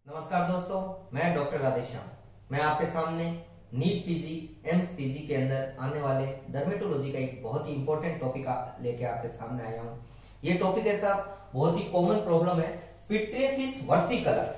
नमस्कार दोस्तों, मैं डॉक्टर राधेश्याम। मैं आपके सामने नीट पीजी एम्स पीजी के अंदर आने वाले डर्मेटोलॉजी का एक बहुत ही इंपॉर्टेंट टॉपिक लेके आपके सामने आया हूँ। ये टॉपिक ऐसा बहुत ही कॉमन प्रॉब्लम है, पिट्रियसिस वर्सिकलर।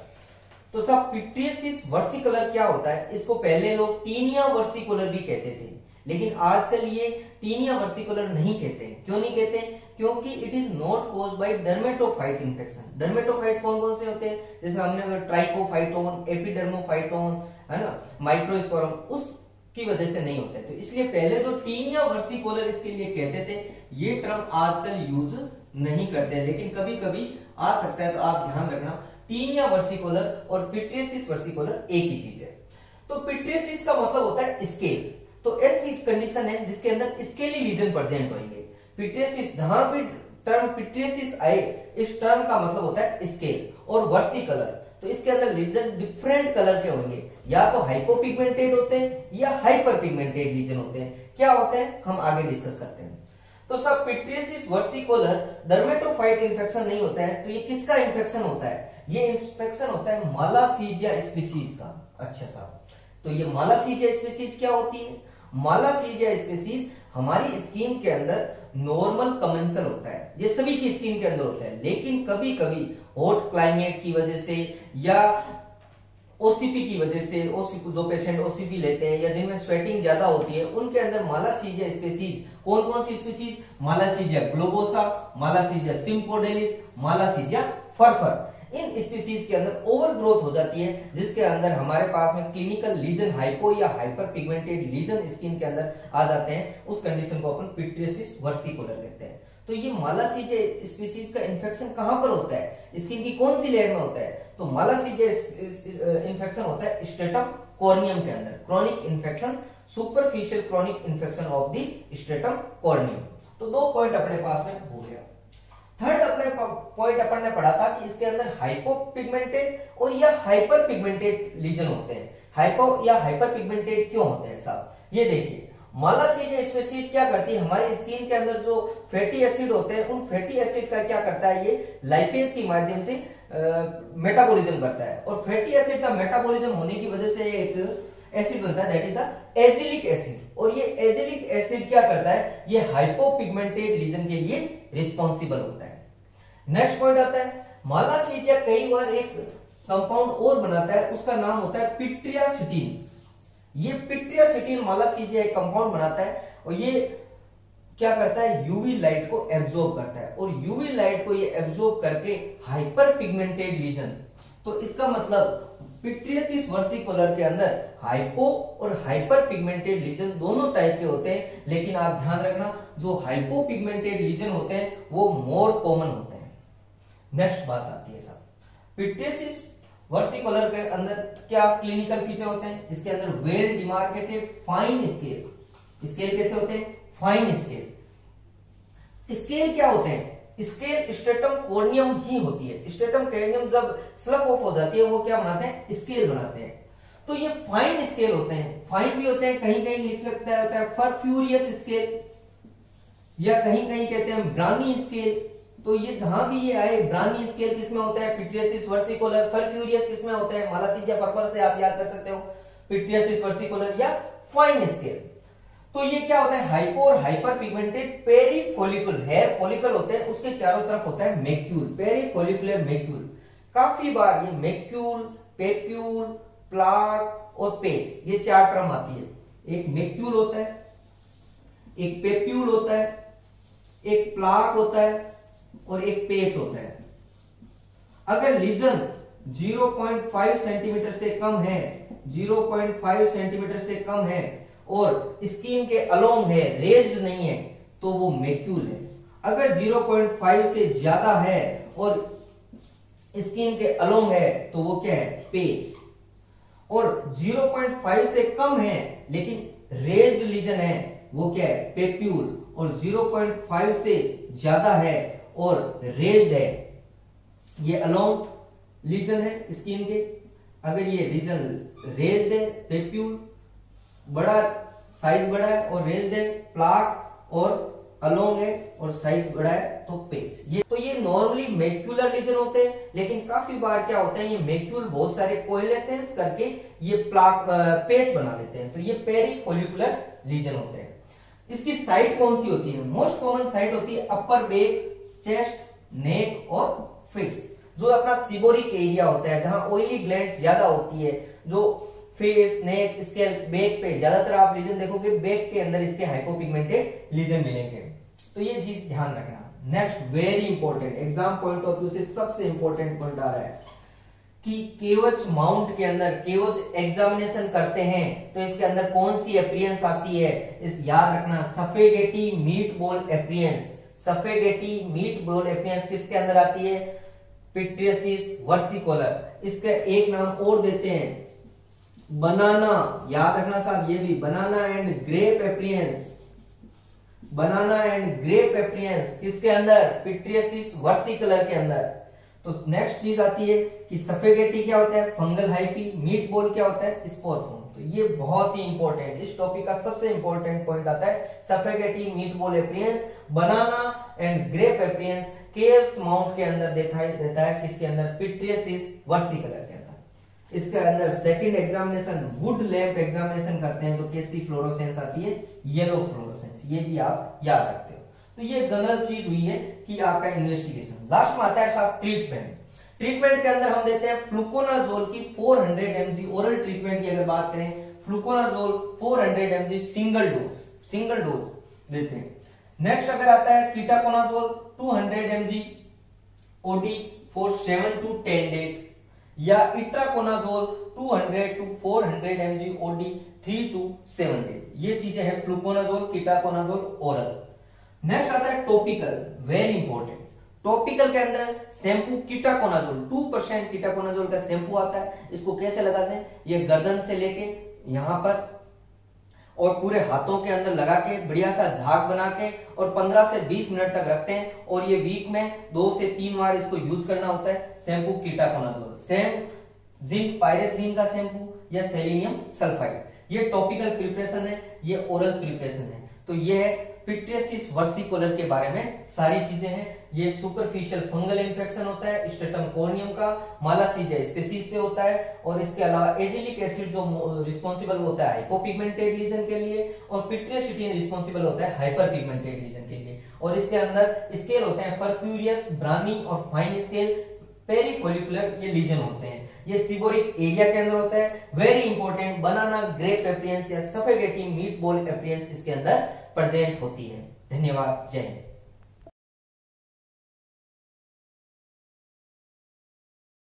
तो साहब पिट्रियसिस वर्सिकलर क्या होता है? इसको पहले लोग टीनिया वर्सिकुलर भी कहते थे, लेकिन आजकल ये टीनिया वर्सिकुलर नहीं कहते। क्यों नहीं कहते? क्योंकि it is not caused by dermatophyte infection. Dermatophyte कौन कौन से होते हैं? जैसे हमने ट्राइकोफाइटोन, एपिडर्मोफाइटोन, है ना, माइक्रोस्पोरम, उसकी वजह से नहीं होते। तो इसलिए पहले जो टीनिया वर्सिकुलर इसके लिए कहते थे, ये टर्म आजकल यूज नहीं करते, लेकिन कभी कभी आ सकता है, तो आप ध्यान रखना। टीनिया वर्सिकुलर और पिट्रियसिस वर्सिकुलर एक ही चीज है। तो पिट्रियसिस का मतलब होता है स्केल। तो ऐसी कंडीशन है जिसके अंदर स्केली लीजन प्रेजेंट होंगे। पिट्रियसिस, जहां भी टर्म पिट्रियसिस आए, इस टर्म का मतलब होता है स्केल। और वर्सिकलर, तो इसके अंदर लीजन डिफरेंट कलर के होंगे, या तो हाइपोपिगमेंटेड होते हैं या हाइपर पिगमेंटेड लीजन होते हैं। क्या होते हैं हम आगे डिस्कस करते हैं। तो सब पिट्रियसिस वर्सिकुलर डर्मेटोफाइट इंफेक्शन नहीं होता है। तो ये किसका इंफेक्शन होता है? ये इंफेक्शन होता है मालासीजिया स्पीसीज का। अच्छा साहब, तो ये मालासीजिया स्पीसीज क्या होती है? मालासीजिया स्पीसीज हमारी स्किन के अंदर नॉर्मल कमेंसल होता है, ये सभी की स्किन के अंदर होता है, लेकिन कभी कभी हॉट क्लाइमेट की वजह से या ओसीपी की वजह से, जो पेशेंट ओसीपी लेते हैं या जिनमें स्वेटिंग ज्यादा होती है, उनके अंदर मालासीजिया स्पीसीज, कौन कौन सी स्पीसीज? मालासीजिया ग्लोबोसा, मालासीजिया सिम्पोडेलिस, मालासीजिया फरफर, इन स्पीसीज के अंदर ओवर ग्रोथ हो जाती है, जिसके अंदर हमारे पास में क्लिनिकल लीजन, हाइपो या हाइपर पिगमेंटेड लीजन स्किन के अंदर आ जाते हैं। उस कंडीशन को अपन पिट्रियसिस वर्सिकुलर कहते हैं। तो ये मालासीजिया स्पीसीज का इन्फेक्शन कहां पर होता है? स्किन की कौन सी लेयर में होता है? तो मालासीजिया इन्फेक्शन होता है स्ट्रेटम कॉर्नियम के अंदर। Chronic infection, superficial chronic infection of the stratum corneum. तो दो पॉइंट अपने पास में हो गया। थर्ड अपने पॉइंट अपन ने पढ़ा था कि इसके अंदर हाइपोपिगमेंटेड और या हाइपर पिगमेंटेड लीजन होते हैं। हाइपो या हाइपर पिगमेंटेड क्यों होते हैं साहब? ये देखिए, मालासीजिया स्पीसीज क्या करती है, हमारी स्किन के अंदर जो फैटी एसिड होते हैं, उन फैटी एसिड का क्या करता है, ये लाइपेज के माध्यम से मेटाबॉलिज्म करता है। और फैटी एसिड का मेटाबॉलिज्म होने की वजह से एक एसिड बनता है, that is the azelaic acid. और ये एजिलिक एसिड क्या करता है? ये हाइपोपिगमेंटेड लीजन के लिए रिस्पॉन्सिबल होता है। नेक्स्ट पॉइंट आता है, मालासीजिया कई बार एक कंपाउंड और बनाता है, उसका नाम होता है पिट्रियासिटीन। ये पिट्रियासिटीन मालासीजिया एक कंपाउंड बनाता है, और ये क्या करता है? यूवी लाइट को एब्जॉर्ब करता है, और यूवी लाइट को ये एब्जॉर्ब करके हाइपर पिगमेंटेड लीजन। तो इसका मतलब पिट्रियसिस वर्सिकुलर के अंदर हाइपो और हाइपर पिगमेंटेड लीजन दोनों टाइप के होते हैं, लेकिन आप ध्यान रखना, जो हाइपो पिगमेंटेड लीजन होते हैं वो मोर कॉमन होते हैं। नेक्स्ट बात आती है साहब, पिट्रियसिस वर्सिकुलर के अंदर क्या क्लिनिकल फीचर होते हैं? इसके अंदर well demarcated fine scale. Scale कैसे होते हैं? Fine scale. स्केल क्या होते हैं? स्केल स्ट्रेटम कॉर्नियम ही होती है। स्ट्रेटम कॉर्नियम जब स्लप ऑफ हो जाती है, वो क्या बनाते हैं? स्केल बनाते हैं। तो ये फाइन स्केल होते हैं। फाइन भी होते हैं, कहीं कहीं लिख रखता है, होता है परफ्यूरियस स्केल, या कहीं कहीं कहते हैं ब्रानी स्केल। तो ये जहां भी ये आए, ब्रानी स्केल किसमें होता है? पिट्रियसिस वर्सिकुलर। परफ्यूरियस किसमें होता है? मालासीजिया फरफर से आप याद कर सकते हो, पिट्रियसिस वर्सिकुलर या फाइन स्केल। तो ये क्या होता है? हाइपो और हाइपर पिगमेंटेड पेरीफोलिकुलर हेयर फॉलिकल होते हैं, उसके चारों तरफ होता है मैक्यूल, पेरीफोलिकुलर मैक्यूल। काफी बार ये मैक्यूल, पेप्यूल, प्लाक और पेच, ये चार टर्म आती है। एक मैक्यूल होता है, एक पेप्यूल होता है, एक प्लाक होता है, और एक पेच होता है। अगर लीजन 0.5 सेंटीमीटर से कम है, 0.5 सेंटीमीटर से कम है और स्किन के अलोंग है, रेज्ड नहीं है, तो वो मैक्यूल है। अगर 0.5 से ज्यादा है और स्किन के अलोंग है, तो वो क्या है? पेच। और 0.5 से कम है लेकिन रेज्ड लीजन है, वो क्या है? पेप्यूल। और 0.5 से ज्यादा है और रेज्ड है, ये अलोंग लीजन है स्किन के। अगर ये लीजन रेज्ड है, पेप्यूल, बड़ा साइज बड़ा है और रेज्ड है, प्लाक और अलोंग है और साइज बड़ा है तो पेच। ये नॉर्मली मैक्यूलर लीजन होते हैं, लेकिन काफी बार क्या होता है ये मैक्यूल बहुत सारे कोएलेसेंस करके ये प्लाक पेच बना लेते हैं, तो ये पेरीफोलिकुलर लीजन होते हैं। इसकी साइट कौन सी होती है? मोस्ट कॉमन साइट होती है अपर बैक, चेस्ट, नेक और फेस। जो अपना सिबोरिक एरिया होता है जहां ऑयली ग्लैंड्स ज्यादा होती है, जो फेस, नेक, स्केल, बैक पे ज्यादातर आप लीजन देखोगे बैक के अंदर इसके हाइपोपिगमेंटेड लीजन मिलेंगे, तो ये चीज ध्यान रखना। Next very important exam point of view से सबसे इंपॉर्टेंट पॉइंट आ रहा है कि केवच माउंट के अंदर केवच एग्जामिनेशन करते हैं तो इसके अंदर कौन सी अपीयरेंस आती है, इस याद रखना, spaghetti meat ball appearance. Spaghetti meat ball appearance किसके अंदर आती है? Pityriasis versicolor. इसका एक नाम और देते हैं बनाना, याद रखना साहब, ये भी banana and grape appearance. Banana and grape appearance किसके अंदर? पिट्रियसिस वर्सिकोलर के अंदर। तो नेक्स्ट चीज आती है कि सफेगेटी क्या होता है? Fungal hyphae. मीट बॉल क्या होता है? Spore form. तो ये बहुत ही इंपॉर्टेंट, इस टॉपिक का सबसे इंपॉर्टेंट पॉइंट आता है spaghetti meat ball appearance, banana and grape appearance केव्स माउंट के अंदर दिखाई देता है। किसके अंदर? पिट्रियसिस वर्सिकोलर के अंदर। इसके अंदर second examination would lamp examination करते हैं तो कैसी फ्लोरोसेंस आती है? Yellow fluorescence. ये भी आप याद रखते हो। तो ये जनरल चीज हुई है कि आपका इन्वेस्टिगेशन। लास्ट में आता है साहब ट्रीटमेंट। ट्रीटमेंट के अंदर हम देते हैं फ्लूकोनाजोल की 400 mg ओरल ट्रीटमेंट की अगर बात करें, फ्लूकोनाजोल 400 mg सिंगल डोज देते हैं। नेक्स्ट अगर आता है ketoconazole 200 mg OD for 7 to 10 days, या itraconazole 200 to 400 mg OD 3 to 7 days। ये चीजें हैं फ्लूकोनाजोल, कीटाकोनाजोल ओरल। नेक्स्ट आता है टॉपिकल, वेरी इंपॉर्टेंट। टॉपिकल के अंदर शैम्पू कीटाकोनाजोल 2% कीटाकोनाजोल का शैम्पू आता है। इसको कैसे लगाते हैं? ये गर्दन से लेके यहां पर और पूरे हाथों के अंदर लगा के बढ़िया सा झाग बना के और 15 से 20 मिनट तक रखते हैं और ये वीक में 2 से 3 बार इसको यूज करना होता है। Shampoo ketoconazole, same zinc pyrethrin का शैम्पू या सेलेनियम सल्फाइड। ये टॉपिकल प्रिपरेशन है, ये ओरल प्रिपरेशन है। तो ये है पिट्रियसिस वर्सिकोलर के बारे में सारी चीजें हैं। ये सुपरफिशियल फंगल इन्फेक्शन होता है स्ट्रेटम कोर्नियम का, मालासीजिया स्पीसीज से होता है, और इसके अलावा एजिलिक एसिड जो रिस्पॉन्सिबल होता है हाइपोपिगमेंटेड लीजन के लिए, और पिट्रियसिटीन रिस्पॉन्सिबल होता है हाइपरपिगमेंटेड लीजन के लिए। और इसके अंदर स्केल होते हैं फर्फ्यूरियस, ब्रानी और फाइन स्केल, पेरीफोलिकुलर ये लीजन होते हैं। ये सिबोरिक एरिया के अंदर होता है। वेरी इंपॉर्टेंट, बनाना ग्रेप अपीयरेंस या सफेगेटी मीट बॉल अपीयरेंस इसके अंदर प्रेजेंट होती है। धन्यवाद, जय हिंद।